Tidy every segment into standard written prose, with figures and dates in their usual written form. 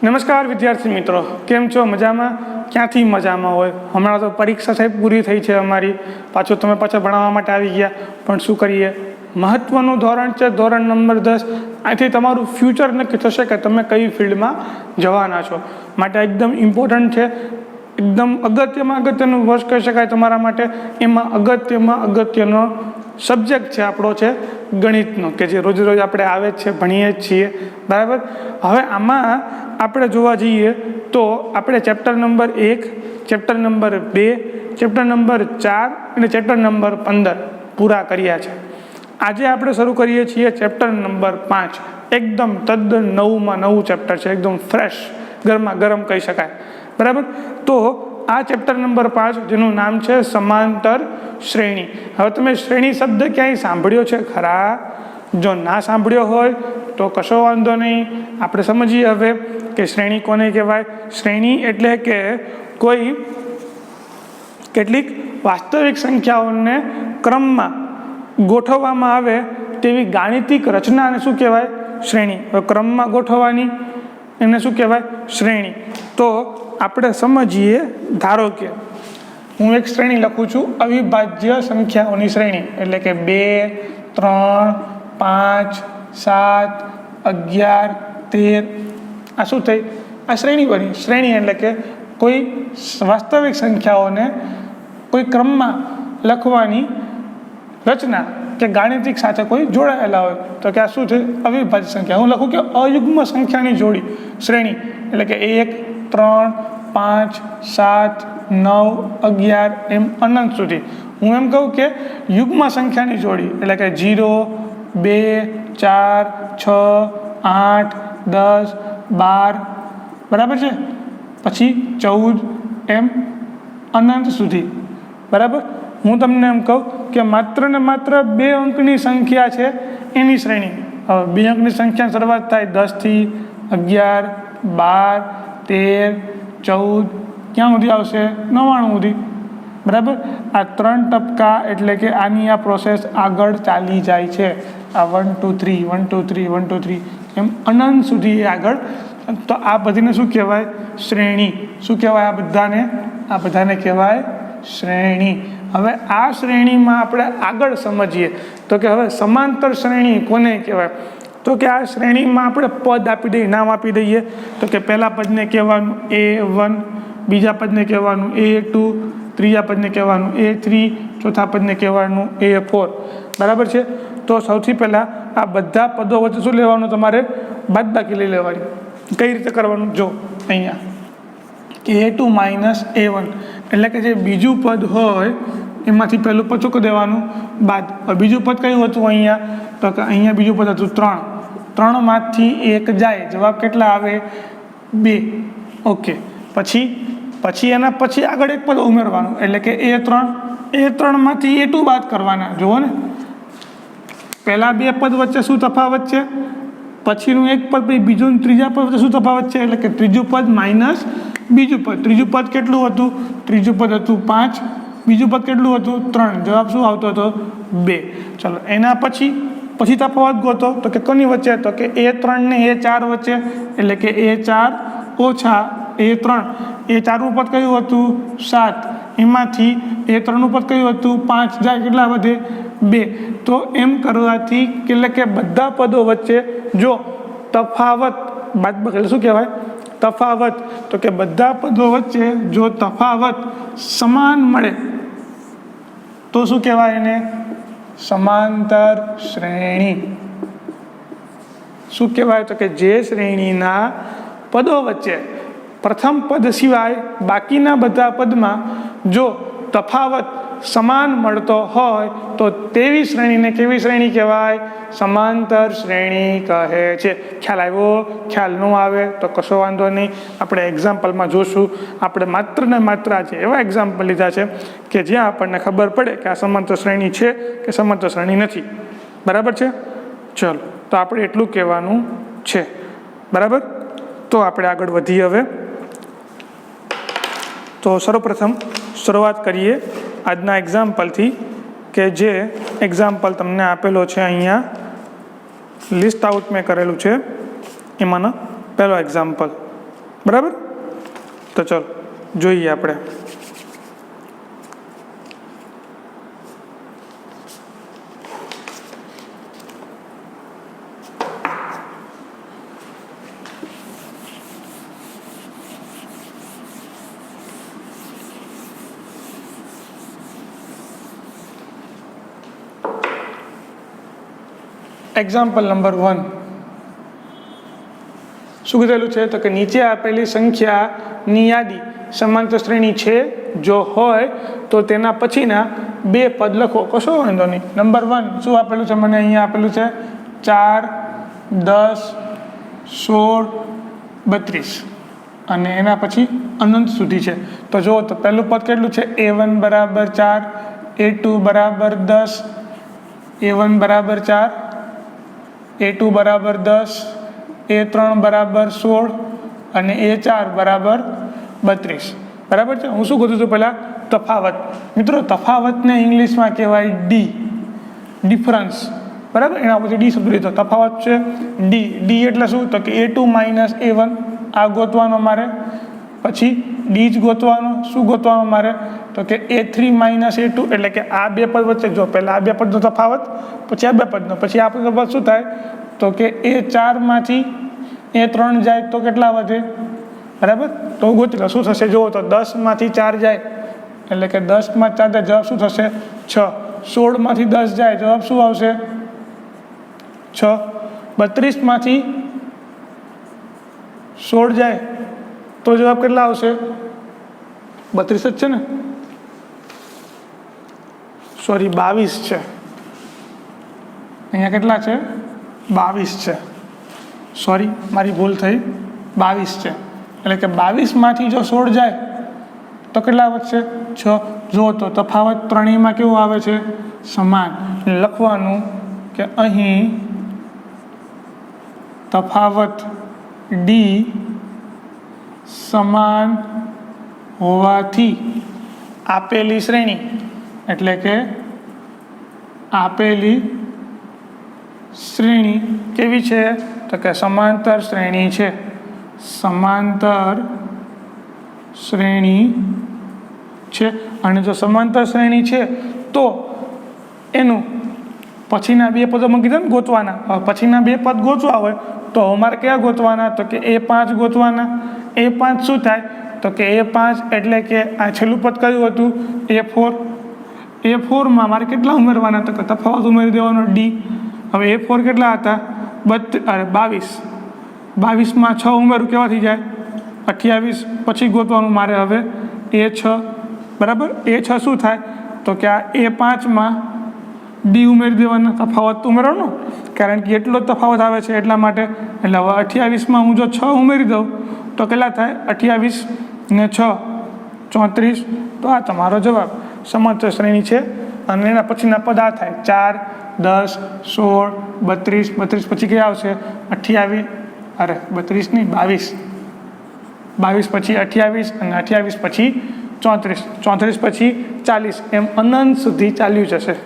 નમસ્કાર વિદ્યાર્થી મિત્રો, કેમ છો? મજામાં? ક્યાંથી મજામાં હોય? હમણાં તો પરીક્ષા સાહેબ પૂરી થઈ છે અમારી, પાછું તમે પાછા ભણાવવા માટે આવી ગયા, પણ શું કરીએ, મહત્ત્વનું ધોરણ છે ધોરણ નંબર 10. અહીંથી તમારું ફ્યુચર નક્કી થશે કે તમે કઈ ફિલ્ડમાં જવાના છો. માટે એકદમ ઇમ્પોર્ટન્ટ છે, એકદમ અગત્યનું વર્ષ કહી શકાય તમારા માટે. એમાં અગત્યનો સબ્જેક્ટ છે આપણો છે ગણિતનો, કે જે રોજ રોજ આપણે આવે જ છે, ભણીએ જ છીએ, બરાબર. હવે આમાં આપણે જોવા જઈએ તો આપણે chapter number 1, chapter number 2, chapter number 4 અને ચેપ્ટર નંબર 15 પૂરા કર્યા છે. આજે આપણે શરૂ કરીએ છીએ ચેપ્ટર નંબર 5. એકદમ તદ્દન નવું ચેપ્ટર છે, એકદમ ફ્રેશ, ગરમા ગરમ કહી શકાય, બરાબર. તો આ ચેપ્ટર નંબર 5 જેનું નામ છે સમાંતર શ્રેણી. હવે તમે શ્રેણી શબ્દ ક્યાંય સાંભળ્યો છે ખરા? જો ના સાંભળ્યો હોય તો કશો વાંધો નહીં, આપણે સમજીએ હવે કે શ્રેણી કોને કહેવાય. શ્રેણી એટલે કે કોઈ કેટલીક વાસ્તવિક સંખ્યાઓને ક્રમમાં ગોઠવવામાં આવે તેવી ગાણિતિક રચનાને શું કહેવાય? શ્રેણી. હવે ક્રમમાં ગોઠવવાની એને શું કહેવાય? શ્રેણી. તો આપણે સમજીએ, ધારો કે હું એક શ્રેણી લખું છું, અવિભાજ્ય સંખ્યાઓની શ્રેણી, એટલે કે 2, 3, 5, 7, 11, 13. આ શું થઈ? આ શ્રેણી બની. શ્રેણી એટલે કે કોઈ વાસ્તવિક સંખ્યાઓને કોઈ ક્રમમાં લખવાની રચના કે ગાણિતિક સાથે કોઈ જોડાયેલા હોય તો કે આ શું છે? અવિભાજ્ય સંખ્યા. હું લખું કે અયુગ્મ સંખ્યાની જોડી શ્રેણી, એટલે કે 1, 3, 5, 7, 9, 11 એમ અનંત સુધી. હું એમ કહું કે યુગ્મ સંખ્યાની જોડી, એટલે કે 0, 2, 4, 6, 8, 10, 12, બરાબર છે, પછી 14 એમ અનંત સુધી, બરાબર. હું તમને એમ કહું કે માત્ર ને માત્ર 2 અંકની સંખ્યા છે એની શ્રેણી. હવે 2 અંકની સંખ્યા શરૂઆત થાય 10થી, 11, 12, 13, 14, ક્યાં સુધી આવશે? 99 સુધી, બરાબર. આ 3 ટપકા એટલે કે આની આ પ્રોસેસ આગળ ચાલી જાય છે. આ 1 2 3 1 2 3 1 2 3 એમ અનંત સુધી આગળ. તો આ બધીને શું કહેવાય? શ્રેણી. શું કહેવાય આ બધાને કહેવાય શ્રેણી. હવે આ શ્રેણીમાં આપણે આગળ સમજીએ તો કે હવે સમાંતર શ્રેણી કોને કહેવાય? તો કે આ શ્રેણીમાં આપણે પદ આપી દઈએ, નામ આપી દઈએ. તો કે પહેલા પદને કહેવાનું A1, બીજા પદને કહેવાનું A2, ત્રીજા પદને કહેવાનું A3, ચોથા પદને કહેવાનું A4, બરાબર છે. તો સૌથી પહેલાં આ બધા પદો વચ્ચે શું લેવાનું? તમારે બાદબાકી લઈ લેવાની. કઈ રીતે કરવાનું? જો અહીંયા A2 માઇનસ A1, એટલે કે જે બીજું પદ હોય એમાંથી પહેલું પદ શું કરી દેવાનું? બાદ. બીજું પદ કયું હતું અહીંયા? તો કે અહીંયા બીજું પદ હતું 3. 3માંથી 1 જાય, જવાબ કેટલા આવે? 2. ઓકે. પછી એના પછી આગળ એક પદ ઉમેરવાનું, એટલે કે A3માંથી A2 બાદ કરવાના. જુઓ ને, પહેલાં 2 પદ વચ્ચે શું તફાવત છે, પછીનું એક પદ, પછી બીજું ત્રીજા પદ વચ્ચે શું તફાવત છે, એટલે કે ત્રીજું પદ માઇનસ બીજું પદ. ત્રીજું પદ કેટલું હતું? ત્રીજું પદ હતું 5, બીજું પદ કેટલું હતું? 3. જવાબ શું આવતો હતો? 2. ચલો, એના પછી તફાવત ગોતો. તો કે કોની વચ્ચે? તો કે A3 ને A4 વચ્ચે, એટલે કે A4 ઓછા A3. A4નું પદ કયું હતું? 7. એમાંથી A3નું પદ કયું હતું? 5. જાય કેટલા વધે? 2. તો એમ કરવાથી એટલે કે બધા પદો વચ્ચે જો તફાવત, બાદબાકી એટલે શું કહેવાય? તફાવત. તો કે બધા પદો વચ્ચે જો તફાવત સમાન મળે તો શું કહેવાય એને? સમાંતર શ્રેણી. શું કહેવાય? તો કે જે શ્રેણીના પદો વચ્ચે પ્રથમ પદ સિવાય બાકીના બધા પદમાં જો તફાવત સમાન મળતો હોય તો તેવી શ્રેણીને કેવી શ્રેણી કહેવાય? સમાંતર શ્રેણી કહે છે. ખ્યાલ આવ્યો? ખ્યાલ ન આવે તો કશો વાંધો નહીં, આપણે એક્ઝામ્પલમાં જોશું. આપણે માત્ર ને માત્ર આજે એવા એક્ઝામ્પલ લીધા છે કે જ્યાં આપણને ખબર પડે કે આ સમાંતર શ્રેણી છે કે સમાંતર શ્રેણી નથી, બરાબર છે. ચલો, તો આપણે એટલું કહેવાનું છે, બરાબર. તો આપણે આગળ વધીએ હવે. તો સર્વપ્રથમ શરૂઆત કરીએ આજના એક્ઝામ્પલથી, કે જે એક્ઝામ્પલ તમને આપેલો છે અહીંયા, લિસ્ટ આઉટ મેં કરેલું છે, એમાંનો પહેલો એક્ઝામ્પલ. બરાબર. તો ચલો જોઈએ આપણે. એક્ઝામ્પલ નંબર 1 શું કીધેલું છે? તો કે નીચે આપેલી સંખ્યાની યાદી સમાંતર શ્રેણી છે, જો હોય તો તેના પછીના બે પદ લખો. કશો વાંધો નહીં. નંબર 1 શું આપેલું છે? મને અહીંયા આપેલું છે 4, 10, 16, 32 અને એના પછી અનંત સુધી છે. તો જુઓ તો પહેલું પદ કેટલું છે? a1 બરાબર 4, a2 બરાબર 10, a1 બરાબર 4, a2 બરાબર 10, a3 બરાબર 16 અને a4 બરાબર 32. બરાબર છે. હું શું કરું છું? પહેલાં તફાવત. મિત્રો તફાવતને ઇંગ્લિશમાં કહેવાય ડી, ડિફરન્સ. બરાબર. એના પછી ડી શબ્દ લીધો. તફાવત છે ડી. ડી એટલે શું? તો કે a2 માઇનસ a1 આ ગોતવાનો મારે. પછી ડી જ ગોતવાનો. શું ગોતવાનો મારે? તો કે a3 માઇનસ a2 એટલે કે આ બે પદ વચ્ચે જો પહેલાં આ બે પદનો તફાવત, પછી આ બે પદનો, પછી આ પદ શું થાય? તો કે a4 માંથી a3 જાય તો કેટલા વધે? બરાબર. તો ગોતી લો શું થશે. જુઓ તો 10 માંથી 4 જાય એટલે કે 10 માં 4 જાય, જવાબ શું થશે? 6. 16 માંથી 10 જાય, જવાબ શું આવશે? 6. 32 માંથી 16 જાય તો જવાબ કેટલા આવશે? 32 જ છે ને, સોરી 22 છે. અહીંયા કેટલા છે? 22 છે. સોરી મારી ભૂલ થઈ, 22 છે. એટલે કે 22 માંથી જો 16 જાય તો કેટલા વધશે? 6. જો તો તફાવત ત્રણેયમાં કેવું આવે છે? સમાન. લખવાનું કે અહીં તફાવત ડી સમાન હોવાથી આપેલી શ્રેણી એટલે કે આપેલી શ્રેણી કેવી છે? તો કે સમાંતર શ્રેણી છે. સમાંતર શ્રેણી છે. અને જો સમાંતર શ્રેણી છે તો એનું પછીના બે પદો મેં કીધા ને ગોતવાના. પછીના બે પદ ગોતવા હોય તો અમારે કયા ગોતવાના? તો કે a5 ગોતવાના. a5 શું થાય? તો કે a5 એટલે કે આ છેલ્લું પદ કયું હતું? a4. a4માં મારે કેટલા ઉમેરવાના? તો કે તફાવત ઉમેરી દેવાનો ડી. હવે a4 કેટલા હતા? 22. 22માં 6 ઉમેરું કેવા થઈ જાય? 28. પછી ગોતવાનું મારે હવે a6. બરાબર. a6 શું થાય? તો કે આ a5માં ડી ઉમેરી દેવાના. તફાવત ઉમેરવાનો કારણ કે એટલો જ તફાવત આવે છે એટલા માટે. એટલે હવે 28માં હું જો 6 ઉમેરી દઉં તો કેટલા થાય? 28 ને 6 34. તો આ તમારો જવાબ. સમાંતર શ્રેણી છે. અને એના પછીના પદ આ થાય 4, 10, 16, 32. 32 પછી ક્યાં આવશે? 28. અરે 32 નહીં, 22. 22 પછી 28 અને 28 પછી 34. 34 પછી 40. એમ અનંત સુધી ચાલ્યું જશે.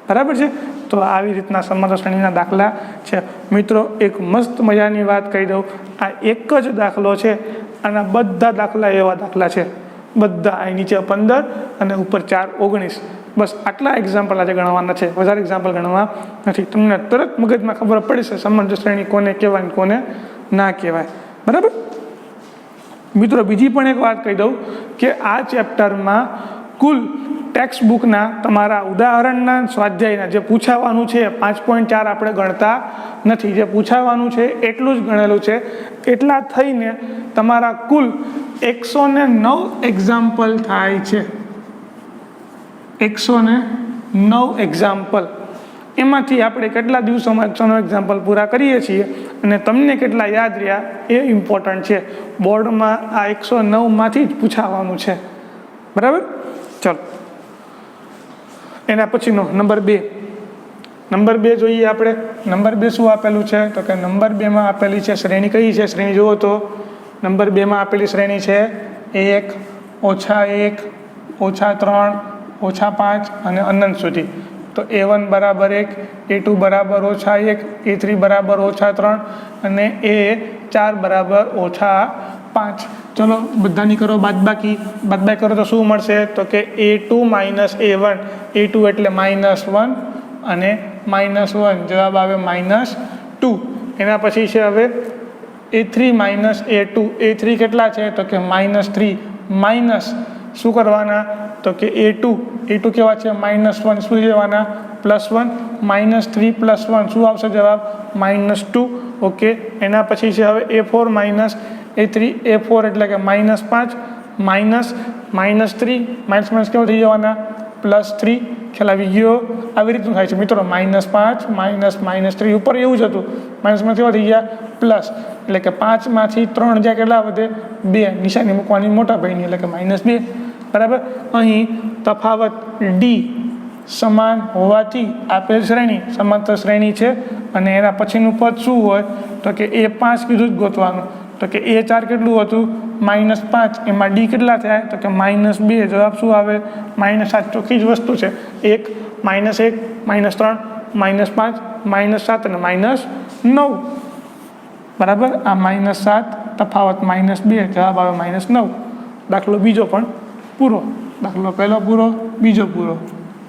બરાબર છે. તો આવી રીતના સમાંતર શ્રેણીના દાખલા છે. મિત્રો એક મસ્ત મજાની વાત કહી દઉં. આ એક જ દાખલો છે. આના બધા દાખલા એવા દાખલા છે. બધા અહીં નીચે 15 અને ઉપર 4, 19. બસ આટલા એક્ઝામ્પલ આજે ગણવાના છે. વધારે એક્ઝામ્પલ ગણવા નથી. તમને તરત મગજમાં ખબર પડશે સમાંતર શ્રેણી કોને કહેવાય કોને ના કહેવાય. બરાબર. મિત્રો બીજી પણ એક વાત કહી દઉં કે આ ચેપ્ટરમાં કુલ ટેક્સ્ટ બુકના તમારા ઉદાહરણના સ્વાધ્યાયના જે પૂછાવાનું છે 5.4 આપણે ગણતા નથી. જે પૂછાવાનું છે એટલું જ ગણેલું છે. એટલા થઈને તમારા કુલ 109 એક્ઝામ્પલ થાય છે. 109 એક્ઝામ્પલ. એમાંથી આપણે કેટલા દિવસોમાં 109 એક્ઝામ્પલ પૂરા કરીએ છીએ અને તમને કેટલા યાદ રહ્યા એ ઇમ્પોર્ટન્ટ છે. બોર્ડમાં આ 109માંથી જ પૂછાવાનું છે. બરાબર. ચલો એના પછીનો નંબર 2. નંબર 2 જોઈએ આપણે. નંબર 2 શું આપેલું છે? તો કે નંબર 2માં આપેલી છે શ્રેણી. કઈ છે શ્રેણી? જુઓ તો નંબર 2માં આપેલી શ્રેણી છે 1, -1, -3, -5 અને અનંત સુધી. તો a1 બરાબર 1, a2 બરાબર -1, a3 બરાબર -3 અને a4 બરાબર 5. ચલો બધાની કરો બાદબાકી કરો તો શું મળશે? તો કે A2 માઇનસ A1. A2 એટલે -1 અને -1 જવાબ આવે -2. એના પછી છે હવે A3 માઇનસ A2. A3 કેટલા છે? તો કે -3 માઇનસ શું કરવાના? તો કે A2 કેવા છે? -1 શું લેવાના? +1 -3 +1 શું આવશે જવાબ? -2. ઓકે. એના પછી છે હવે A4 માઇનસ A3. A4 એટલે કે -5 માઇનસ -3 માઇનસ કેવા થઈ જવાના? +3. ખ્યાલ આવી ગયો? આવી રીતનું થાય છે મિત્રો. -5 -3 ઉપર એવું જ હતું. માઇનસમાં કેવા થઈ ગયા? પ્લસ. એટલે કે 5માંથી 3 જ્યાં કેટલા વધે? 2. નિશાની મૂકવાની મોટા ભાઈની એટલે કે -2. બરાબર. અહીં તફાવત D સમાન હોવાથી આપેલ શ્રેણી સમાંતર શ્રેણી છે અને એના પછીનું પદ શું હોય? તો કે A5 કીધું જ ગોતવાનું. તો કે A4 કેટલું હતું? -5. એમાં D કેટલા થયા? તો કે -2. જવાબ શું આવે? -7. ચોખ્ખી જ વસ્તુ છે. -1 -3 -5 -7 અને -9. બરાબર. આ -7 તફાવત -2 જવાબ આવે -9. દાખલો બીજો પણ પૂરો. દાખલો પહેલો પૂરો, બીજો પૂરો.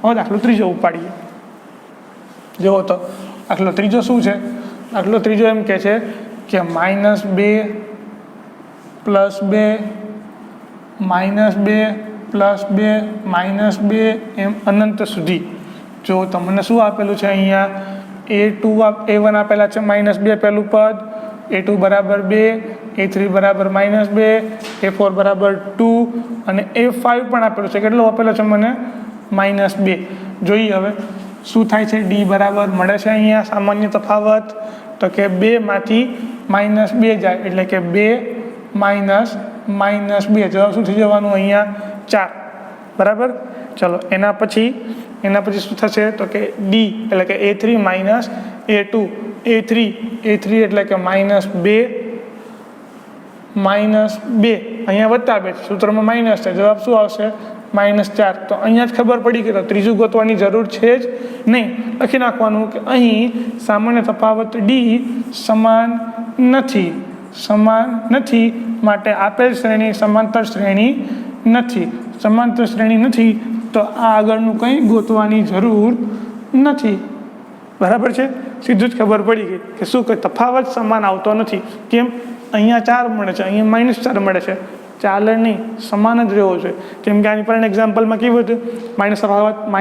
હવે દાખલો ત્રીજો ઉપાડીએ. જુઓ તો દાખલો ત્રીજો શું છે? દાખલો ત્રીજો એમ કે છે કે -2 +2 -2 એમ અનંત સુધી. જો તમને શું આપેલું છે અહીંયા? A1 આપેલા છે -2 પહેલું પદ, A2 બરાબર 2, A3 બરાબર -2, A4 બરાબર 2 અને A5 પણ આપેલું છે. કેટલો આપેલો છે મને? -2. જોઈએ હવે શું થાય છે. D બરાબર મળે છે અહીંયા સામાન્ય તફાવત. તો કે 2માંથી -2 જાય એટલે કે 2 -2 જવાબ શું થઈ જવાનું અહીંયા? 4. બરાબર. ચલો એના પછી શું થશે? તો કે D એટલે કે A3 માઇનસ A2. A3 એટલે કે -2 અહીંયા વત્તા 2 સૂત્રમાં માઇનસ છે. જવાબ શું આવશે? -4. તો અહીંયા જ ખબર પડી કે ત્રીજું ગોતવાની જરૂર છે જ નહીં. લખી નાખવાનું કે અહીં સામાન્ય તફાવત D સમાન નથી માટે આપેલ શ્રેણી સમાંતર શ્રેણી નથી. તો આ આગળનું કંઈ ગોતવાની જરૂર નથી. બરાબર છે. સીધું જ ખબર પડી ગઈ કે શું કે તફાવત સમાન આવતો નથી. કેમ? અહીંયા 4 મળે છે, અહીંયા -4 મળે છે. ચાલે નહીં, સમાન જ રહેવો જોઈએ. કેમ કે આની પર એક્ઝામ્પલમાં કેવું હતું? માઇનસ તફાવત -2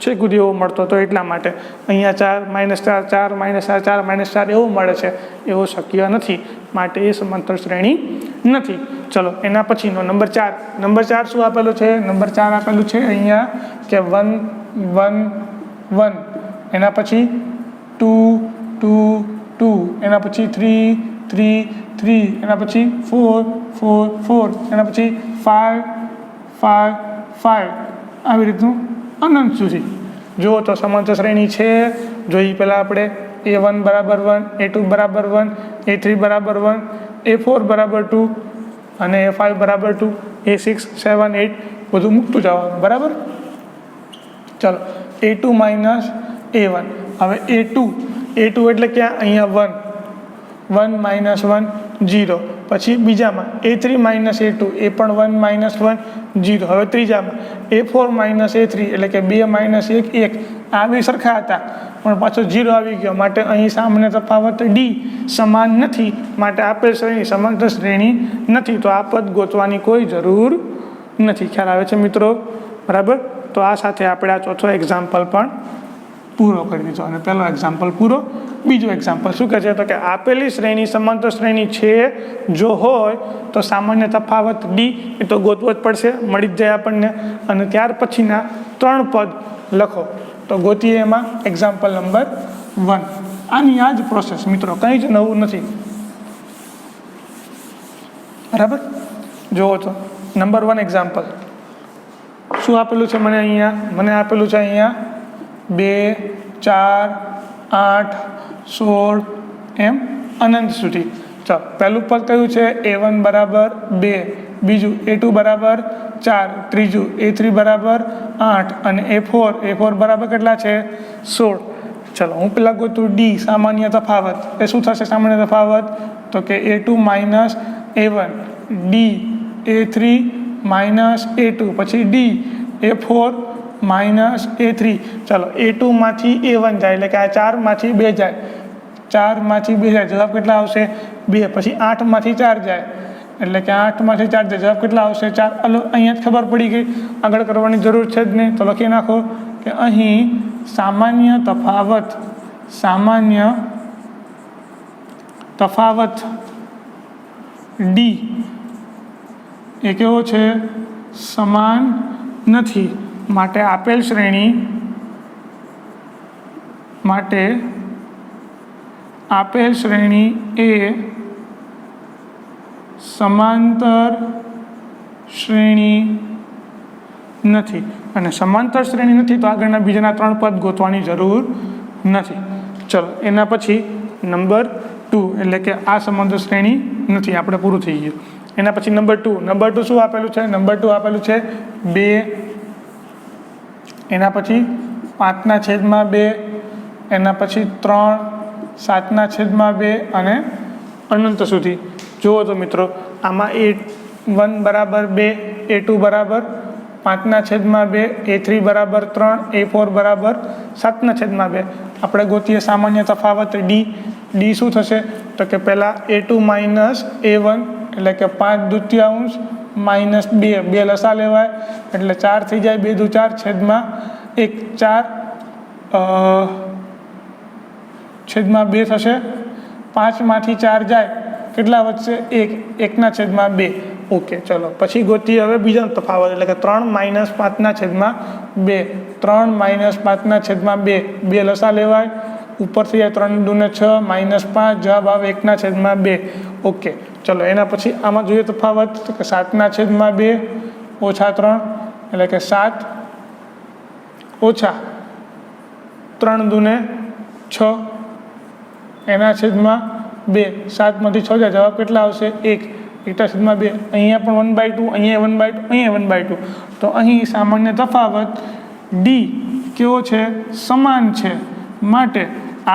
છેક સુધી એવો મળતો હતો. એટલા માટે અહીંયા 4 -4 એવું મળે છે. એવું શક્ય નથી. માટે એ સમાંતર શ્રેણી નથી. ચલો એના પછીનો નંબર 4 શું આપેલું છે? નંબર 4 આપેલું છે અહીંયા કે 1 1 એના પછી 2 2 2 એના પછી 3 3 3 એના પછી 4 4 4 એના પછી 5 5 5 આવી રીતનું અનંત સુધી. જુઓ તો સમાંતર શ્રેણી છે. જોઈએ પહેલાં આપણે A1 બરાબર 1, A2 બરાબર 1, A3 બરાબર 1, A4 બરાબર 2 અને A5 બરાબર 2, A6 7 8 બધું મૂકતું જવાનું. બરાબર. ચાલો A2 માઇનસ A1. હવે A2 એટલે ક્યાં? અહીંયા 1 -1 0. પછી બીજામાં A3 માઇનસ A2 એ પણ 1 -1 0. હવે ત્રીજામાં A4 માઇનસ A3 એટલે કે 2 - 1 1. આ બે સરખા હતા પણ પાછો 0 આવી ગયો. માટે અહીં સામાન્ય તફાવત D સમાન નથી. માટે આપેલ શ્રેણી સમાંતર શ્રેણી નથી. તો આ પદ ગોતવાની કોઈ જરૂર નથી. ખ્યાલ આવે છે મિત્રો? બરાબર. તો આ સાથે આપણે આ ચોથો એક્ઝામ્પલ પણ પૂરો કરી દીધો અને પહેલો એક્ઝામ્પલ પૂરો. બીજો એક્ઝામ્પલ શું કહે છે? તો કે આપેલી શ્રેણી સમાંતર શ્રેણી છે જો હોય તો સામાન્ય તફાવત D એ તો ગોતવો જ પડશે, મળી જ જાય આપણને. અને ત્યાર પછીના 3 પદ લખો. તો ગોતીએ એમાં એક્ઝામ્પલ નંબર 1. આની આ જ પ્રોસેસ મિત્રો, કંઈ જ નવું નથી. બરાબર. જુઓ તો નંબર 1 એક્ઝામ્પલ શું આપેલું છે મને અહીંયા? મને આપેલું છે અહીંયા 2 4 8 16 એમ અનંત સુધી. ચાલો પહેલું પદ કયું છે? A1 બરાબર 2, બીજું A2 બરાબર 4, ત્રીજું A3 બરાબર 8 અને A4 બરાબર કેટલા છે? 16. ચલો હું પેલા ગોતું ડી સામાન્ય તફાવત. એ શું થશે સામાન્ય તફાવત? તો કે A2 minus A1, D A3 minus A2, પછી ડી A4 માઇનસ A3. ચલો A2 માંથી A1 જાય એટલે કે આ 4 માંથી 2 જાય, 4 માંથી 2 જાય, જવાબ કેટલા આવશે? 2. પછી 8 માંથી 4 જાય એટલે કે 8 માંથી 4 જાય, જવાબ કેટલા આવશે? 4. હલો અહીંયા જ ખબર પડી ગઈ, આગળ કરવાની જરૂર છે જ નહીં. તો લખી નાખો કે અહીં સામાન્ય તફાવત ડી એ કેવો છે? સમાન નથી. માટે આપેલ શ્રેણી એ સમાંતર શ્રેણી નથી. અને સમાંતર શ્રેણી નથી તો આગળના બીજાના 3 પદ ગોતવાની જરૂર નથી. ચલો એના પછી નંબર 2 એટલે કે આ સમાંતર શ્રેણી નથી, આપણે પૂરું થઈ ગયું. એના પછી નંબર 2 શું આપેલું છે? નંબર 2 આપેલું છે 2, એના પછી 5/2, એના પછી 3, 7/2 અને અનંત સુધી. જુઓ તો મિત્રો આમાં A1 બરાબર 2, A2 બરાબર 5/2, A3 બરાબર 3, A4 બરાબર 7/2. આપણે ગોતીએ સામાન્ય તફાવત ડી શું થશે? તો કે પહેલાં A2 માઇનસ A1 એટલે કે 5/2 માઇનસ 2 લસા લેવાય એટલે 4 થઈ જાય, 2 × 4 છેદમાં 1, 4/2 થશે. 5 માંથી 4 જાય કેટલા વધશે? 1/2. ઓકે ચલો પછી ગોતીએ હવે બીજા તફાવત એટલે કે 3 માઇનસ 5/2, 3 માઇનસ 5/2, 2 લસા લેવાય, ઉપરથી જાય 3 × 2 = 6, -5, જવાબ આવે 1/2. ઓકે ચલો એના પછી આમાં જોઈએ તફાવત તો કે 7/2 ઓછા 3 એટલે કે 7 ઓછા 3 × 2 = 6 એના છેદમાં 2, 7માંથી 6 જાય, જવાબ કેટલા આવશે? 1/2. અહીંયા પણ 1/2, અહીંયા 1/2, અહીંયા 1/2. તો અહીં સામાન્ય તફાવત ડી કેવો છે? સમાન છે. માટે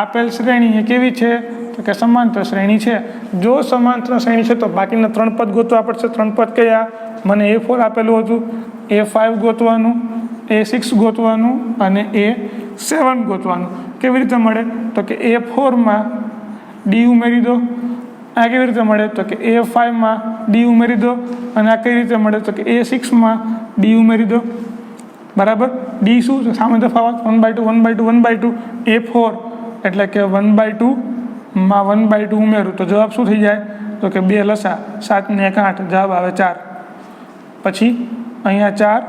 આપેલ શ્રેણી એ કેવી છે? તો કે સમાંતર શ્રેણી છે. જો સમાંતર શ્રેણી છે તો બાકીના 3 પદ ગોતવા પડશે. 3 પદ કયા? મને A4 આપેલું હતું, A5 ગોતવાનું, A6 ગોતવાનું અને A7 ગોતવાનું. કેવી રીતે મળે? તો કે A4માં ડી ઉમેરી દો. આ કેવી રીતે મળે? તો કે A5માં ડી ઉમેરી દો. અને આ કઈ રીતે મળે? તો કે A6માં ડી ઉમેરી દો. બરાબર. ડી શું છે? સામાન્ય તફાવત 1/2, 1/2, 1/2. A4 એટલે કે 1/2 માં 1/2 ઉમેરું તો જવાબ શું થઈ જાય? તો કે 2 લસા, 7 ને 1 8, જવાબ આવે 4. પછી અહીંયા 4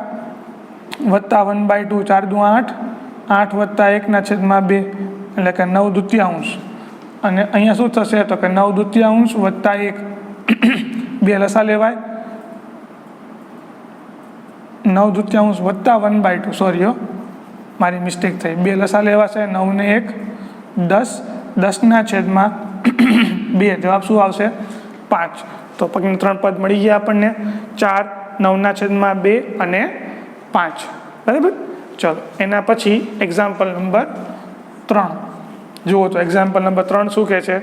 વત્તા 1/2, 4 × 2 = 8, 8 વત્તા 1/2 એટલે કે 9/2. અને અહીંયા શું થશે? તો કે 9/2 વત્તા 1, 2 લસા લેવાય, 9/2 વત્તા 1/2, સોરી મારી મિસ્ટેક થઈ, 2 લસા લેવાશે, 9 ને 1 10, 10/2, જવાબ શું આવશે? 5. તો પગના 3 પદ મળી ગયા આપણને, 4, 9/2 અને 5. બરાબર. ચલો એના પછી એક્ઝામ્પલ નંબર 3 જુઓ તો એક્ઝામ્પલ નંબર 3 શું કહે છે?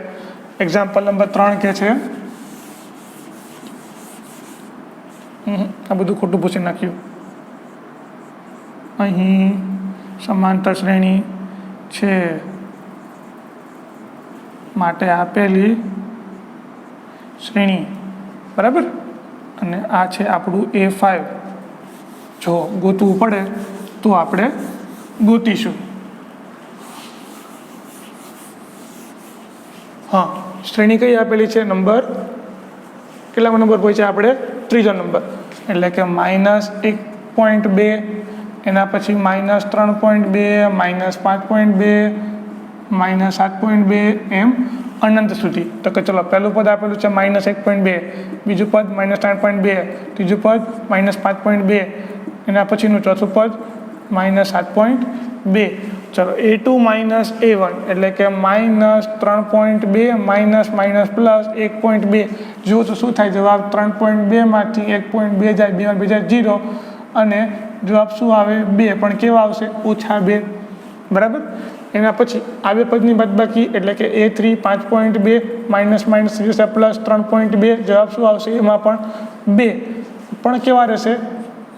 એક્ઝામ્પલ નંબર 3 કહે છે, આ બધું ખોટું પૂછી નાખ્યું. અહીં સમાંતર શ્રેણી છે માટે આપેલી શ્રેણી, બરાબર, અને આ છે આપણું A5. જો ગોતવું પડે તો આપણે ગોતીશું. હા, શ્રેણી કઈ આપેલી છે? નંબર કેટલામો નંબર પહોંચ્યા આપણે? 3જો નંબર. એટલે કે -1.2, એના પછી -3.2, -5.2, -7.2 એમ અનંત સુધી. તો કે ચલો પહેલું પદ આપેલું છે -1.2, બીજું પદ -3.2, ત્રીજું પદ -5.2, એના પછીનું ચોથું પદ -7.2. ચલો A2 માઇનસ A1 એટલે કે -3.2 --1.2. જુઓ તો શું થાય? જવાબ 3.2 માંથી 1.2 જાય, 2 માંથી 2 જાય 0 અને જવાબ શું આવે? 2. પણ કેવા આવશે? -2. બરાબર. એના પછી આ બે પદની બાદબાકી એટલે કે A3 5.2 માઇનસ માઇનસ થઈ જશે પ્લસ 3.2, જવાબ શું આવશે? એમાં પણ 2 પણ કેવા રહેશે?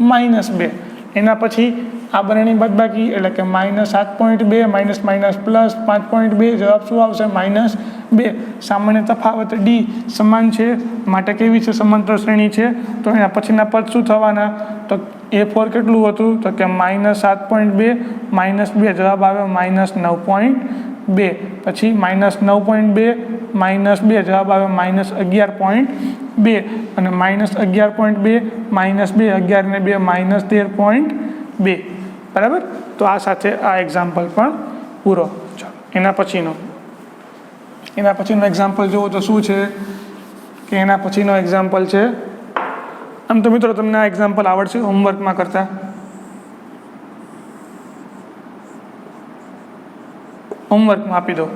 -2. એના પછી આ બંનેની બાદબાકી એટલે કે -7.2 માઇનસ માઇનસ પ્લસ 5.2, જવાબ શું આવશે? -2. સામાન્ય તફાવત D સમાન છે માટે કેવી છે? સમાંતર શ્રેણી છે. તો એના પછીના પદ શું થવાના? તો A4 કેટલું હતું? તો કે -7.2 -2, જવાબ આવ્યો -9.2. પછી -9.2 -2, જવાબ આવ્યો -11.2. અને -11.2 -2, 11 ને 2 -13.2. બરાબર. તો આ સાથે આ એક્ઝામ્પલ પણ પૂરો. ચાલો એના પછીનો એક્ઝામ્પલ જુઓ તો શું છે કે એના પછીનો એક્ઝામ્પલ છે, આમ તો મિત્રો તમને આ એક્ઝામ્પલ આવડશે હોમવર્કમાં કરતા. હોમવર્કમાં આપી દો.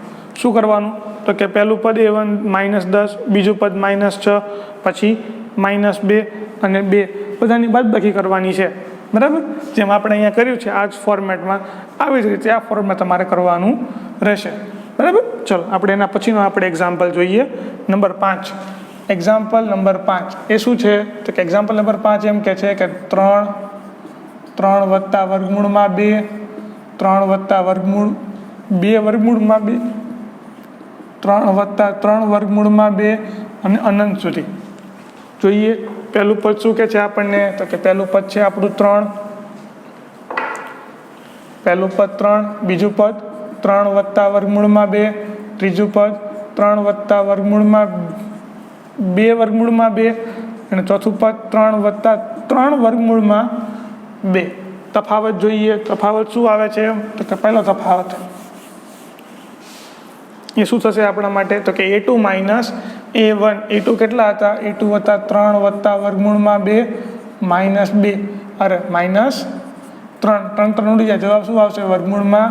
શું કરવાનું? તો કે પહેલું પદ A1 -10, બીજું પદ -6, પછી -2 અને 2 બધાની બાદબાકી કરવાની છે. બરાબર. જેમ આપણે અહીંયા કર્યું છે આ જ ફોર્મેટમાં, આવી જ રીતે આ ફોર્મેટ તમારે કરવાનું રહેશે. બરાબર. ચલો આપણે એના પછીનો એક્ઝામ્પલ જોઈએ. નંબર 5. એક્ઝામ્પલ નંબર 5 એ શું છે? તો કે એક્ઝામ્પલ નંબર 5 એમ કહે છે કે 3 વત્તા વર્ગમૂળમાં 2, 3 વત્તા વર્ગમૂળ 2 વર્ગમૂળમાં 2, 3 વત્તા 3 વર્ગમૂળમાં 2 અને અનંત સુધી. જોઈએ પહેલું પદ શું કે છે આપણને? તો કે પહેલું પદ છે આપણું 3, પહેલું પદ 3, બીજું પદ 3 વત્તા વર્ગમૂળમાં 2, ત્રીજું પદ 3 વત્તા વર્ગમૂળમાં 2 વર્ગમૂળમાં 2 અને ચોથું પદ 3 વત્તા 3 વર્ગમૂળમાં 2. તફાવત જોઈએ. તફાવત શું આવે છે? તો કે પહેલો તફાવત એ શું થશે આપણા માટે? તો કે A2 માઇનસ A1. A2 કેટલા હતા? A2 હતા 3 વત્તા વર્ગમૂળમાં 2 -2, અરે -3 ઉડી જાય, જવાબ શું આવશે? વર્ગમૂળમાં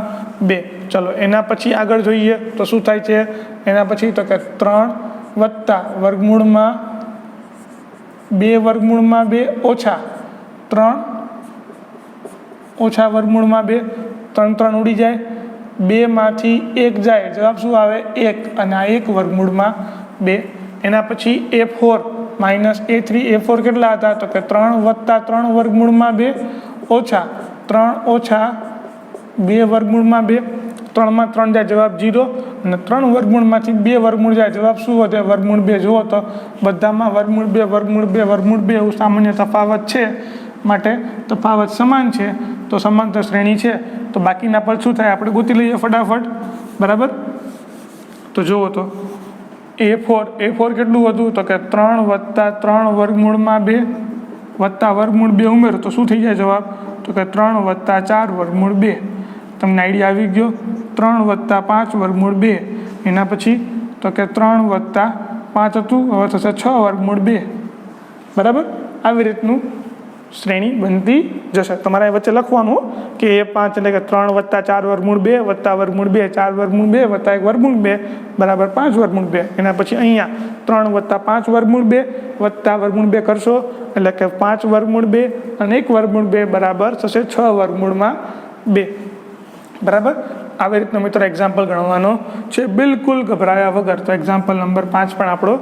2. ચલો એના પછી આગળ જોઈએ તો શું થાય છે એના પછી? તો કે 3 વત્તા વર્ગમૂળમાં 2 વર્ગમૂળમાં 2 ઓછા 3 ઓછા વર્ગમૂળમાં 2, 3 ઉડી જાય, 2 માંથી 1 જાય, જવાબ શું આવે? 1. અને આ 1 વર્ગમૂળમાં 2. એના પછી A4 માઇનસ A3. A4 કેટલા હતા? તો કે 3 વત્તા 3 વર્ગમૂળમાં 2 ઓછા 3 ઓછા 2 વર્ગમૂળમાં 2, 3 માં 3 જાય, જવાબ 0. અને 3 વર્ગમૂળમાંથી 2 વર્ગમૂળ જાય, જવાબ શું વધે? વર્ગમૂળ 2. જુઓ તો બધામાં વર્ગમૂળ 2 વર્ગમૂળ 2 વર્ગમૂળ 2 એવું સામાન્ય તફાવત છે માટે તફાવત સમાન છે તો સમાંતર શ્રેણી છે. તો બાકીના પર શું થાય આપણે ગોતી લઈએ ફટાફટ. બરાબર. તો જુઓ તો A4 કેટલું હતું? તો કે 3 વત્તા 3 વર્ગમૂળમાં 2 વત્તા વર્ગમૂળ 2 ઉમેરો તો શું થઈ જાય જવાબ? તો કે 3 વત્તા 4 વર્ગમૂળ 2. તમને આઈડિયા આવી ગયો? 3 વત્તા 5 વર્ગમૂળ 2. એના પછી તો કે 3 વત્તા 5 હતું, હવે થશે 6 વર્ગમૂળ 2. બરાબર. આવી રીતનું શ્રેણી બનતી જશે. તમારે વચ્ચે લખવાનું કે A5 એટલે કે 3 વત્તા 4 વર્ગમૂળ 2 વત્તા વર્ગમૂળ 2, 4 વર્ગમૂળ 2 વત્તા 1 વર્ગમૂળ 2 બરાબર 5 વર્ગમૂળ 2. એના પછી અહીંયા 3 વત્તા 5 વર્ગમૂળ 2 વત્તા વર્ગમૂળ 2 કરશો એટલે કે 5 વર્ગમૂળ 2 અને 1 વર્ગમૂળ 2 બરાબર થશે 6 વર્ગમૂળમાં 2. બરાબર. આવી રીતનો મિત્રો એક્ઝામ્પલ ગણવાનો છે, બિલકુલ ગભરાયા વગર. તો એક્ઝામ્પલ નંબર 5 પણ આપણો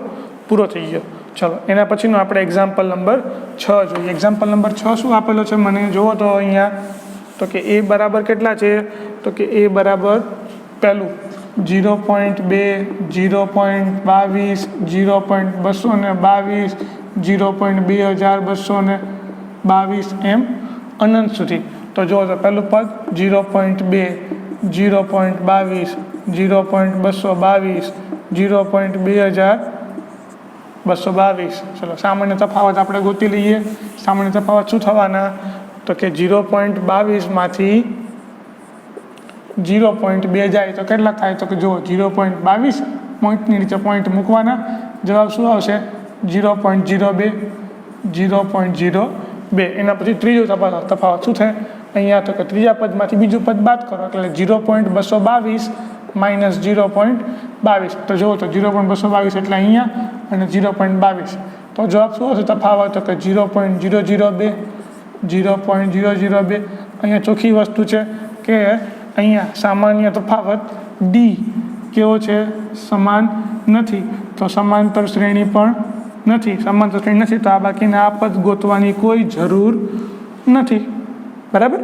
પૂરો થઈ ગયો. ચલો એના પછીનો આપણે એક્ઝામ્પલ નંબર 6 જોઈએ. એક્ઝામ્પલ નંબર 6 શું આપેલો છે મને જુઓ તો અહીંયા? તો કે A બરાબર કેટલા છે? તો કે A બરાબર પહેલું 0.2, 0.22, 0.222, 0.2222 એમ અનંત સુધી. તો જુઓ તો પહેલું પદ 0.2, 0.22, 0.222, 0.2222. ચલો સામાન્ય તફાવત આપણે ગોતી લઈએ. સામાન્ય તફાવત શું થવાના? તો કે 0.22 માંથી 0.2 જાય તો કેટલા થાય? તો કે જુઓ 0.22 પોઈન્ટની નીચે પોઈન્ટ મૂકવાના, જવાબ શું આવશે? 0.02, 0.02. એના પછી ત્રીજો તફાવત શું થાય અહીંયા? તો કે ત્રીજા પદમાંથી બીજું પદ બાદ કરો એટલે 0.222 માઇનસ 0.22. તો જુઓ તો 0.222 એટલે અહીંયા અને 0.22. તો જવાબ શું હશે તફાવત? તો કે 0.002, 0.002. અહીંયા ચોખ્ખી વસ્તુ છે કે અહીંયા સામાન્ય તફાવત ડી કેવો છે? સમાન નથી. તો સમાંતર શ્રેણી પણ નથી. સમાંતર શ્રેણી નથી તો આ બાકીના આ પદ ગોતવાની કોઈ જરૂર નથી. બરાબર?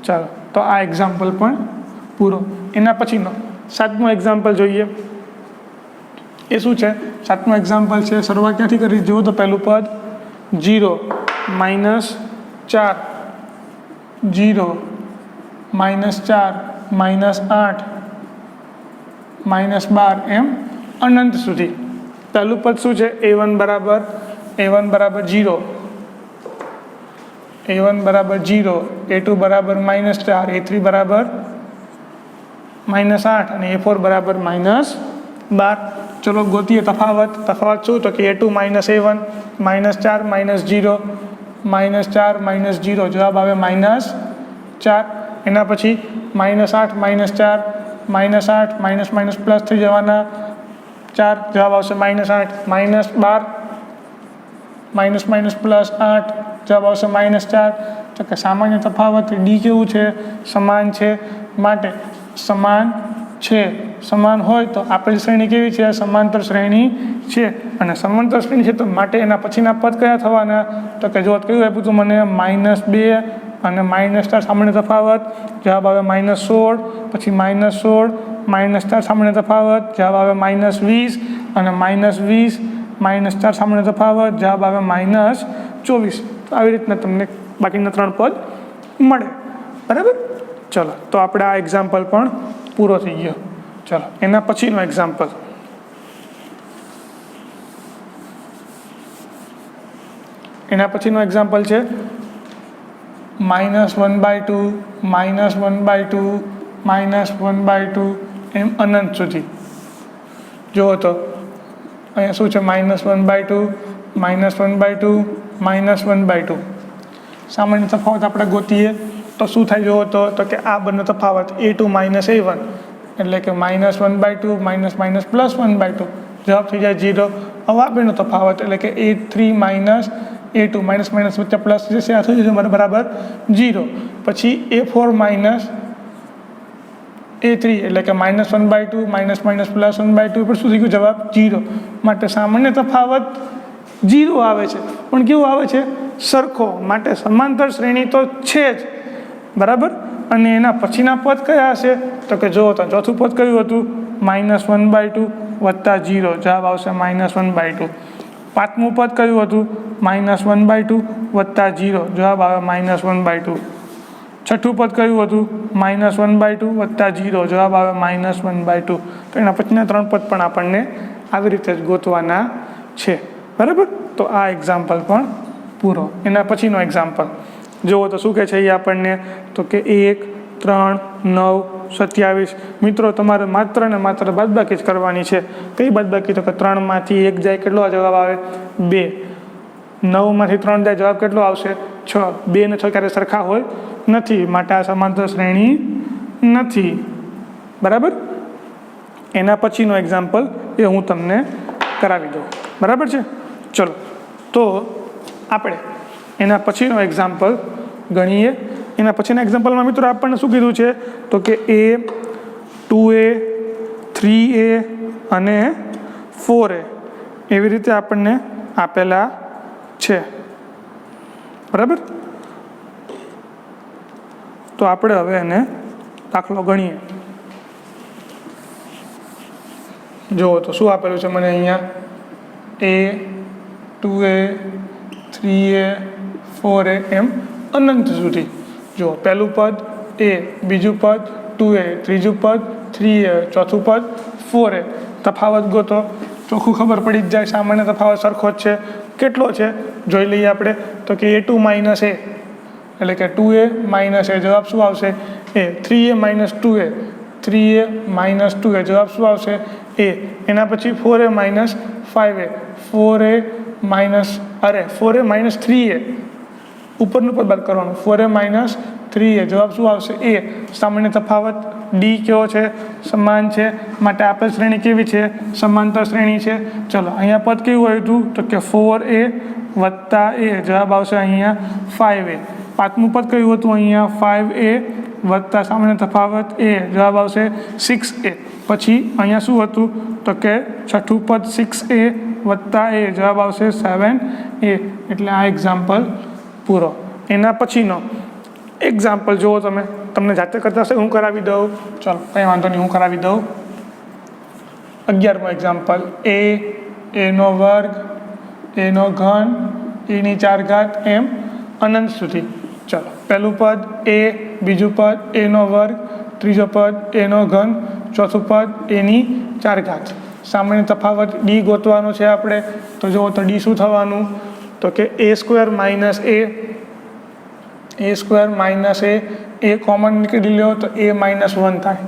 ચાલો, તો આ એક્ઝામ્પલ પણ પૂરો. એના પછીનો 7મો એક્ઝામ્પલ જોઈએ. એ શું છે? 7મો એક્ઝામ્પલ છે, શરૂઆત ક્યાંથી કરી? જુઓ તો પહેલું પદ 0 -4 0 -4 -8 -12 એમ અનંત સુધી. પહેલું પદ શું છે? a1 બરાબર 0, a1 બરાબર 0, a2 બરાબર -4, a3 બરાબર -8 અને a4 બરાબર -12. ચલો ગોતીએ તફાવત. તફાવત શું? તો કે a2 - a1 -4 -0 -4 -0 જવાબ આવે -4. એના પછી -8 -4 -8 પ્લસ થઈ જવાના 4 જવાબ આવશે -8 -12 પ્લસ 8 જવાબ આવશે -4. તો કે સામાન્ય તફાવત ડી કેવું છે? સમાન છે. માટે સમાન છે. સમાન હોય તો આપેલી શ્રેણી કેવી છે? સમાંતર શ્રેણી છે. અને સમાંતર શ્રેણી છે તો માટે એના પછીના પદ કયા થવાના? તો કે જો કયું આપ્યું હતું મને? -2 અને -4 સામાન્ય તફાવત જવાબ આવે -16. પછી -16 -4 સામાન્ય તફાવત જવાબ આવે -20 અને -20 -4 સામાન્ય તફાવત જવાબ આવે -24. તો આવી રીતના તમને બાકીના 3 પદ મળે. બરાબર? ચલો, તો આપણે આ એક્ઝામ્પલ પણ પૂરો થઈ ગયો. ચલો, એના પછીનો એક્ઝામ્પલ. એના પછીનો એક્ઝામ્પલ છે -1/2 -1/2 -1/2 એમ અનંત સુધી. જુઓ તો અહીંયા શું છે? -1/2 -1/2 -1/2. સામાન્ય તફાવત આપણે ગોતીએ તો શું થાય? જુઓ તો કે આ બંને તફાવત a2 - a1 એટલે કે -1/2 પ્લસ 1/2 જવાબ થઈ જાય 0. હવે આ બેનો તફાવત એટલે કે a3 - a2 વચ્ચે પ્લસ જશે, આ થઈ જશે બરાબર 0. પછી a4 - a3 એટલે કે -1/2 પ્લસ 1/2 પર શું થઈ ગયું? જવાબ 0. માટે સામાન્ય તફાવત 0 આવે છે, પણ કેવું આવે છે? સરખો. માટે સમાંતર શ્રેણી તો છે જ. બરાબર? અને એના પછીના પદ કયા હશે? તો કે જો તો ચોથું પદ કયું હતું? -1/2 વત્તા 0 જવાબ આવશે -1/2. પાંચમું પદ કયું હતું? -1/2 વત્તા 0 જવાબ આવે -1/2. છઠ્ઠું પદ કયું હતું? -1/2 વત્તા 0 જવાબ આવે -1/2. તો એના પછીના 3 પદ પણ આપણને આવી રીતે જ ગોતવાના છે. બરાબર? તો આ એક્ઝામ્પલ પણ પૂરો. એના પછીનો એક્ઝામ્પલ જુઓ તો શું કહે છે એ આપણને? તો કે 1 3 9 27. મિત્રો તમારે માત્ર ને માત્ર બાદબાકી જ કરવાની છે. કઈ બાદબાકી? તો કે 3માંથી 1 જાય કેટલો જવાબ આવે? 2. 9માંથી 3 જાય જવાબ કેટલો આવશે? 6. 2 અને 6 ક્યારે સરખા હોય નથી, માટે આ સમાંતર શ્રેણી નથી. બરાબર? એના પછીનો એક્ઝામ્પલ એ હું તમને કરાવી દઉં. બરાબર છે? ચલો, તો આપણે એના પછીનો એક્ઝામ્પલ ગણીએ. એના પછીના એક્ઝામ્પલમાં મિત્રો આપણને શું કીધું છે? તો કે a 2a 3a અને 4a એવી રીતે આપણને આપેલા છે. બરાબર? તો આપણે હવે એને દાખલો ગણીએ. જુઓ તો શું આપેલું છે મને અહીંયા? a 2a 3a 4a એમ અનંત સુધી. જો પહેલું પદ a, બીજું પદ 2a, ત્રીજું પદ 3a, ચોથું પદ 4a. તફાવત ગોતો. ચોખ્ખું ખબર પડી જ જાય, સામાન્ય તફાવત સરખો જ છે. કેટલો છે જોઈ લઈએ આપણે. તો કે a2 - a એટલે કે 2a - a જવાબ શું આવશે? a. 3a - 2a 3a - 2a જવાબ શું આવશે? a. એના પછી 4a - 5a 4a - 3a ઉપરનું પદ બાદ કરવાનું. 4a - 3a જવાબ શું આવશે? a. સામાન્ય તફાવત ડી કેવો છે? સમાન છે. માટે આપેલ શ્રેણી કેવી છે? સમાંતર શ્રેણી છે. ચલો, અહીંયા પદ કેવું આવ્યું હતું? તો કે 4a વત્તા a જવાબ આવશે અહીંયા 5a. પાંચમું પદ કયું હતું? અહીંયા 5a વત્તા સામાન્ય તફાવત એ, જવાબ આવશે 6a. પછી અહીંયા શું હતું તો કે છઠ્ઠું પદ 6a વત્તા એ, જવાબ આવશે 7a. એટલે આ એક્ઝામ્પલ પૂરો. એના પછીનો એક્ઝામ્પલ જુઓ તમે, તમને જાતે કરતા હશે, હું કરાવી દઉં. ચાલો કંઈ વાંધો નહીં, હું કરાવી દઉં. 11મો એક્ઝામ્પલ, એનો વર્ગ, એનો ઘન, એની 4 ઘાત એમ અનંત સુધી. ચાલો પહેલું પદ એ, બીજું પદ એનો વર્ગ, ત્રીજો પદ એનો ઘન, ચોથું પદ એની 4 ઘાત. સામાન્ય તફાવત ડી ગોતવાનો છે આપણે. તો જુઓ તો ડી શું થવાનું તો કે a² માઇનસ એ કોમન નીકળી લો તો a -1 થાય.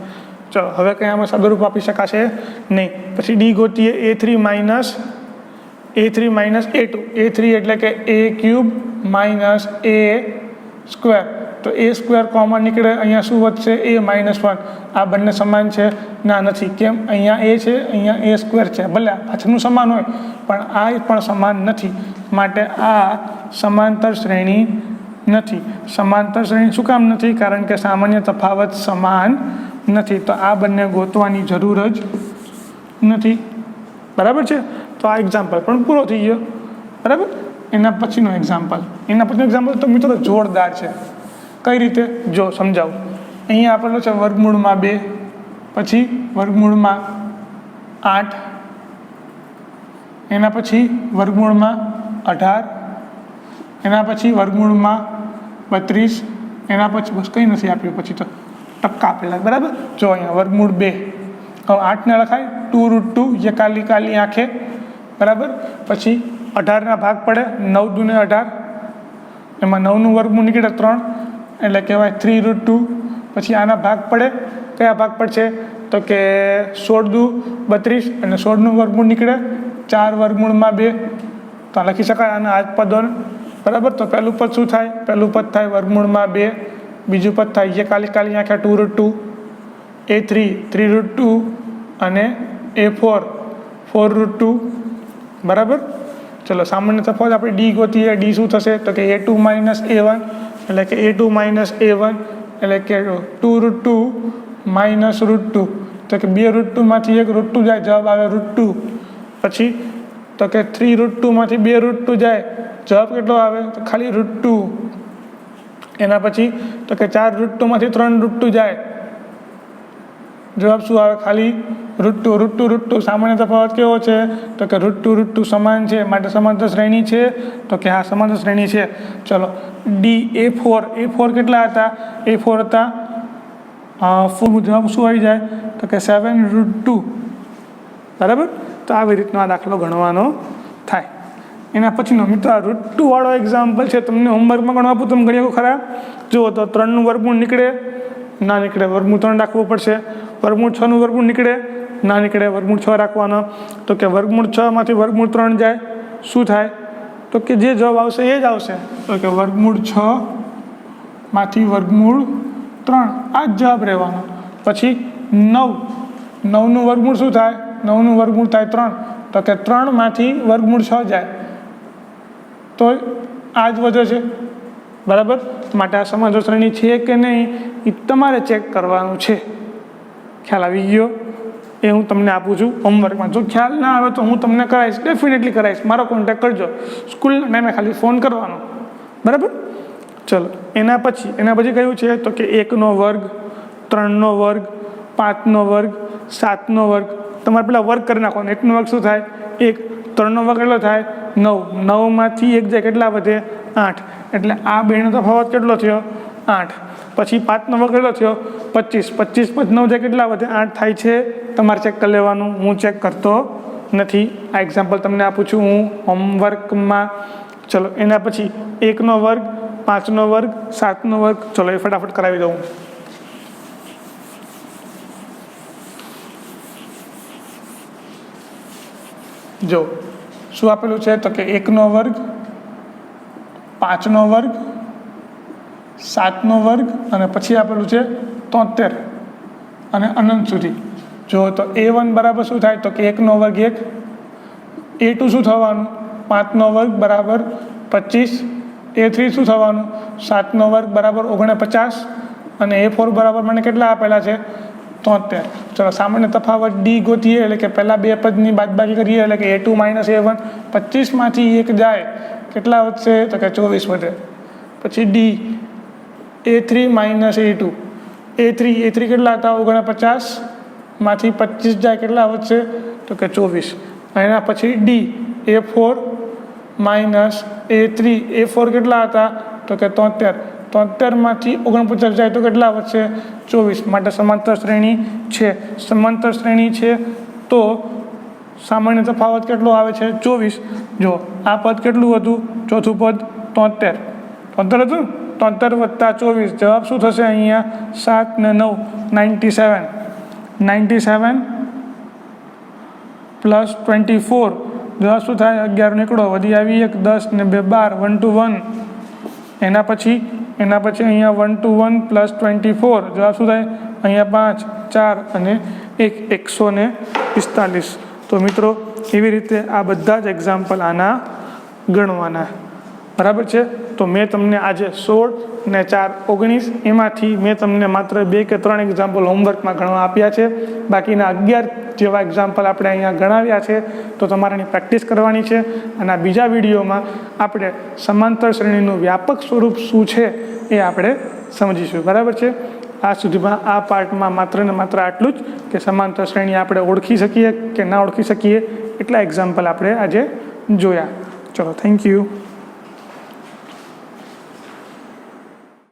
ચલો હવે કંઈ આમાં સદરૂપ આપી શકાશે નહીં. પછી D ગોતીએ a3 minus a2. a3 એટલે કે a³ માઇનસ a². તો a² કોમન નીકળે, અહીંયા શું વધશે a -1. આ બંને સમાન છે? ના, નથી. કેમ? અહીંયા a છે, અહીંયા a² છે. ભલે પાછળનું સમાન હોય પણ આ પણ સમાન નથી, માટે આ સમાંતર શ્રેણી નથી. સમાંતર શ્રેણી શું કામ નથી? કારણ કે સામાન્ય તફાવત સમાન નથી. તો આ બંને ગોતવાની જરૂર જ નથી. બરાબર છે? તો આ એક્ઝામ્પલ પણ પૂરો થઈ ગયો. બરાબર. એના પછીનો એક્ઝામ્પલ તો મિત્રો જોરદાર છે. કઈ રીતે? જો સમજાવું. અહીંયા આપેલો છે વર્ગમૂળમાં 2, પછી વર્ગમૂળમાં 8, એના પછી વર્ગમૂળમાં 18, એના પછી વર્ગમૂળમાં 32, એના પછી બસ કંઈ નથી આપ્યું, પછી તો ટપકા આપેલા. બરાબર. જો અહીંયા વર્ગમૂળ 2, હવે 8ને લખાય 2√2, જે કાલી આંખે. બરાબર. પછી 18ના ભાગ પડે, 9 દૂને 18, એમાં 9નું વર્ગમૂળ નીકળે 3, એટલે કહેવાય 3√2. પછી આના ભાગ પડે, કયા ભાગ પડશે તો કે 16 દુ 32, અને 16નું વર્ગમૂળ નીકળે 4 વર્ગમૂળમાં 2. તો લખી શકાય આના આ જ પદોને. બરાબર. તો પહેલું પદ શું થાય? પહેલું પદ થાય વર્ગમૂળમાં 2, બીજું પદ થાય જે કાલી આંખે 2√2, a3 3√2, અને a4 4√2. બરાબર. ચલો સામાન્ય તફાવત આપણે ડી ગોતીએ. ડી શું થશે તો કે a2 માઇનસ a1, એટલે કે a2 માઇનસ a1 એટલે કે 2√2 માઇનસ √2. તો કે 2√2માંથી 1 √2 જાય, જવાબ આવે √2. પછી તો કે 3√2માંથી 2 √2 જાય, જવાબ કેટલો આવે તો ખાલી √2. એના પછી તો કે 4√2માંથી 3 √2 જાય, જવાબ શું આવે? ખાલી √2. સામાન્ય તફાવત કેવો છે તો કે √2 સમાન છે, માટે સમાંતર શ્રેણી છે. તો કે હા, સમાંતર શ્રેણી છે. ચલો ડી a4 કેટલા હતા? a4 હતા 4. જવાબ શું આવી જાય તો કે 7√2. બરાબર. તો આવી રીતનો આ દાખલો ગણવાનો થાય. એના પછીનો મિત્રો આ √2 વાળો એક્ઝામ્પલ છે. તમને હોમવર્કમાં ગણવા આપું, તમે ગણી ખરા? જુઓ તો 3નું વર્ગમૂળ નીકળે? ના નીકળે, વર્ગમૂળ 3 રાખવું પડશે. વર્ગમૂળ 6નું વર્ગમૂળ નીકળે? ના નીકળે, વર્ગમૂળ 6 રાખવાનો. તો કે વર્ગમૂળ 6માંથી વર્ગમૂળ 3 જાય, શું થાય તો કે જે જવાબ આવશે એ જ આવશે. તો કે વર્ગમૂળ 6માંથી વર્ગમૂળ 3, આ જ જવાબ રહેવાનો. પછી 9નું વર્ગમૂળ શું થાય? 9નું વર્ગમૂળ થાય 3. તો કે 3માંથી વર્ગમૂળ 6 જાય, તો આ જ વધે છે. બરાબર. માટે આ સમાંતર શ્રેણી છે કે નહીં એ તમારે ચેક કરવાનું છે. ખ્યાલ આવી ગયો? એ હું તમને આપું છું હોમવર્કમાં. જો ખ્યાલ ના આવે તો હું તમને કરાવીશ, ડેફિનેટલી કરાવીશ. મારો કોન્ટેક્ટ કરજો, સ્કૂલના ટાઈમે ખાલી ફોન કરવાનો. બરાબર. ચલો એના પછી કયું છે તો કે 1નો વર્ગ, 3નો વર્ગ, 5નો વર્ગ, 7નો વર્ગ. તમારે પેલા વર્ગ કરી નાખવાનો. 1નો વર્ગ શું થાય? 1. 3નો વર્ગ કેટલો થાય? 9. 9માંથી 1 જાય, કેટલા વધે? 8. એટલે આ બેનો તફાવત કેટલો થયો? 8. પછી 5નો વર્ગ કેટલો થયો? 25. 25 + 9 જાય, કેટલા વધે? 8 થાય છે. તમારે ચેક કરી લેવાનું, હું ચેક કરતો નથી. આ એક્ઝામ્પલ તમને આપું છું હું હોમવર્કમાં. ચલો એના પછી 1નો વર્ગ, 5નો વર્ગ, 7નો વર્ગ. ચલો એ ફટાફટ કરાવી દઉં. જો શું આપેલું છે તો કે 1નો વર્ગ, 5નો વર્ગ, 7નો વર્ગ, અને પછી આપેલું છે 73 અને અનંત સુધી. જો તો a1 બરાબર શું થાય તો કે 1નો વર્ગ 1. a2 શું થવાનું? 5નો વર્ગ બરાબર 25. a3 શું થવાનું? 7નો વર્ગ બરાબર 49. અને A4 બરાબર મને કેટલા આપેલા છે 73. ચલો સામાન્ય તફાવત ડી ગોતીએ, એટલે કે પહેલાં બે પદની બાદબાકી કરીએ, એટલે કે A2 - A1. 25માંથી 1 જાય કેટલા વધશે તો કે 24 વધે. પછી ડી A3 - A2. A3 કેટલા હતા 49માંથી 25 જાય કેટલા વધશે તો કે 24. એના પછી ડી A4 - A3. A4 કેટલા હતા તો કે 73. 73માંથી 49 જાય તો કેટલા વધશે 24. માટે સમાંતર શ્રેણી છે. સમાંતર શ્રેણી છે તો સામાન્ય તફાવત કેટલો આવે છે 24. જો આ પદ કેટલું હતું ચોથું પદ 73 હતું. 73 + 24 જવાબ શું થશે અહીંયા 7 ને 9 97. 97 + 24 જવાબ શું થાય 11 નીકળો વધી આવી 1 10 ને 2 12 1 to 1. એના પછી અહીંયા 1 to 1 + 24 જવાબ શું થાય અહીંયા 5 4 અને 1 145. તો મિત્રો એવી રીતે આ બધા જ એક્ઝામ્પલ આના ગણવાના બરાબર છે. તો મેં તમને આજે 16 ને 4 19 એમાંથી મેં તમને માત્ર 2 કે 3 એક્ઝામ્પલ હોમવર્કમાં ગણવા આપ્યા છે. બાકીના 11 જેવા એક્ઝામ્પલ આપણે અહીંયા ગણાવ્યા છે. તો તમારે એની પ્રેક્ટિસ કરવાની છે. અને આ બીજા વિડીયોમાં આપણે સમાંતર શ્રેણીનું વ્યાપક સ્વરૂપ શું છે એ આપણે સમજીશું બરાબર છે. આ સુધીમાં આ પાર્ટમાં માત્ર ને માત્ર આટલું જ કે સમાંતર શ્રેણી આપણે ઓળખી શકીએ કે ના ઓળખી શકીએ એટલા એક્ઝામ્પલ આપણે આજે જોયા. ચલો થેન્ક યુ.